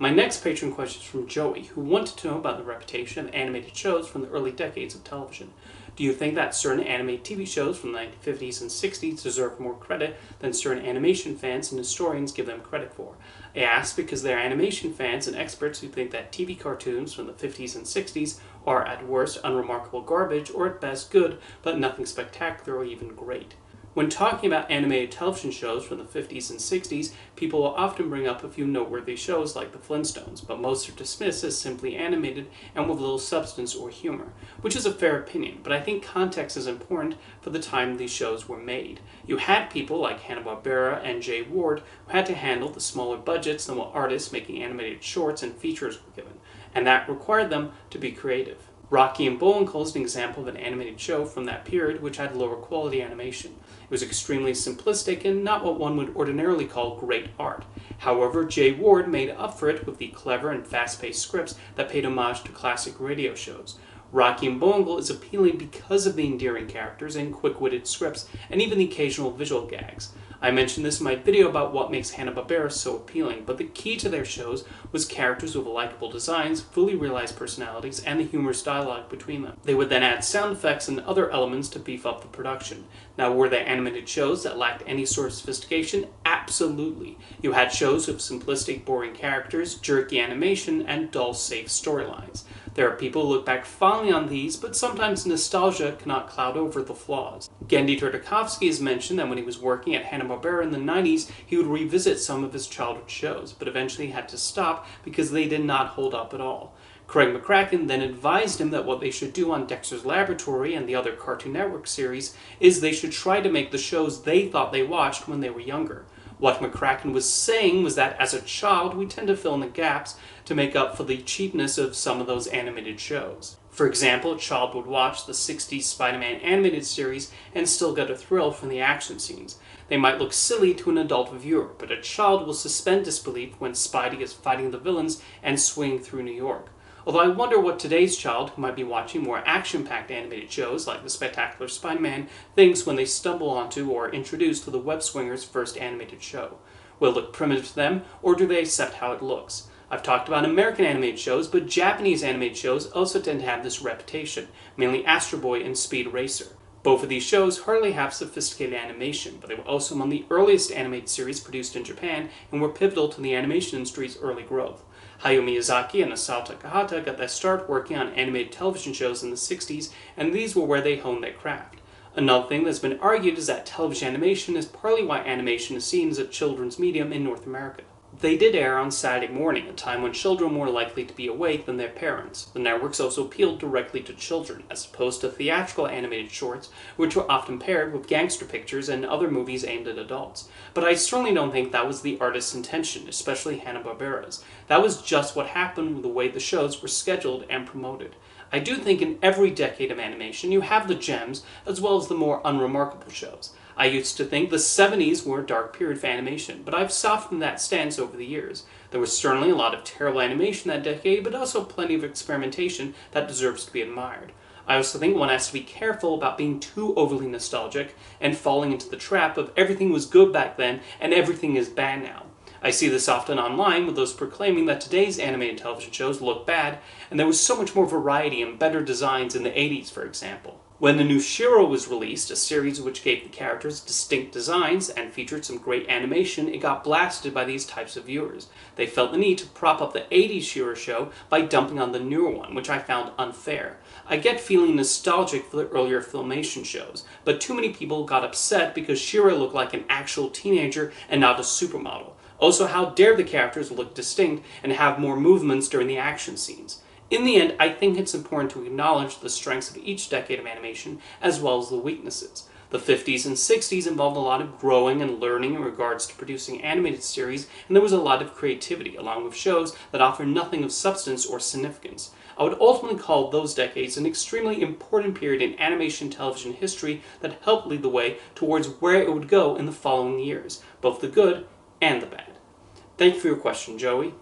My next patron question is from Joey, who wanted to know about the reputation of animated shows from the early decades of television. Do you think that certain animated TV shows from the 1950s and 60s deserve more credit than certain animation fans and historians give them credit for? I ask because there are animation fans and experts who think that TV cartoons from the 50s and 60s are at worst unremarkable garbage or at best good, but nothing spectacular or even great. When talking about animated television shows from the 50s and 60s, people will often bring up a few noteworthy shows like the Flintstones, but most are dismissed as simply animated and with little substance or humor, which is a fair opinion, but I think context is important for the time these shows were made. You had people like Hanna-Barbera and Jay Ward who had to handle the smaller budgets than what artists making animated shorts and features were given, and that required them to be creative. Rocky and Bullwinkle is an example of an animated show from that period which had lower quality animation. It was extremely simplistic and not what one would ordinarily call great art. However, Jay Ward made up for it with the clever and fast-paced scripts that paid homage to classic radio shows. Rocky and Bullwinkle is appealing because of the endearing characters and quick-witted scripts, and even the occasional visual gags. I mentioned this in my video about what makes Hanna-Barbera so appealing, but the key to their shows was characters with likable designs, fully realized personalities, and the humorous dialogue between them. They would then add sound effects and other elements to beef up the production. Now, were there animated shows that lacked any sort of sophistication? Absolutely. You had shows with simplistic, boring characters, jerky animation, and dull, safe storylines. There are people who look back fondly on these, but sometimes nostalgia cannot cloud over the flaws. Genndy Tartakovsky has mentioned that when he was working at Hanna-Barbera in the 90s, he would revisit some of his childhood shows, but eventually had to stop because they did not hold up at all. Craig McCracken then advised him that what they should do on Dexter's Laboratory and the other Cartoon Network series is they should try to make the shows they thought they watched when they were younger. What McCracken was saying was that as a child, we tend to fill in the gaps to make up for the cheapness of some of those animated shows. For example, a child would watch the 60s Spider-Man animated series and still get a thrill from the action scenes. They might look silly to an adult viewer, but a child will suspend disbelief when Spidey is fighting the villains and swinging through New York. Although I wonder what today's child, who might be watching more action-packed animated shows like The Spectacular Spider-Man, thinks when they stumble onto or are introduced to the Web-Swingers' first animated show. Will it look primitive to them, or do they accept how it looks? I've talked about American animated shows, but Japanese animated shows also tend to have this reputation, mainly Astro Boy and Speed Racer. Both of these shows hardly have sophisticated animation, but they were also among the earliest animated series produced in Japan and were pivotal to the animation industry's early growth. Hayao Miyazaki and Isao Takahata got their start working on animated television shows in the 60s, and these were where they honed their craft. Another thing that's been argued is that television animation is partly why animation is seen as a children's medium in North America. They did air on Saturday morning, a time when children were more likely to be awake than their parents. The networks also appealed directly to children, as opposed to theatrical animated shorts, which were often paired with gangster pictures and other movies aimed at adults. But I certainly don't think that was the artist's intention, especially Hanna-Barbera's. That was just what happened with the way the shows were scheduled and promoted. I do think in every decade of animation you have the gems, as well as the more unremarkable shows. I used to think the 70s were a dark period for animation, but I've softened that stance over the years. There was certainly a lot of terrible animation that decade, but also plenty of experimentation that deserves to be admired. I also think one has to be careful about being too overly nostalgic and falling into the trap of everything was good back then and everything is bad now. I see this often online with those proclaiming that today's animated television shows look bad, and there was so much more variety and better designs in the 80s, for example. When the new She-Ra was released, a series which gave the characters distinct designs and featured some great animation, it got blasted by these types of viewers. They felt the need to prop up the 80s She-Ra show by dumping on the newer one, which I found unfair. I get feeling nostalgic for the earlier Filmation shows, but too many people got upset because She-Ra looked like an actual teenager and not a supermodel. Also, how dare the characters look distinct and have more movements during the action scenes? In the end, I think it's important to acknowledge the strengths of each decade of animation, as well as the weaknesses. The 50s and 60s involved a lot of growing and learning in regards to producing animated series, and there was a lot of creativity, along with shows that offer nothing of substance or significance. I would ultimately call those decades an extremely important period in animation television history that helped lead the way towards where it would go in the following years, both the good and the bad. Thank you for your question, Joey.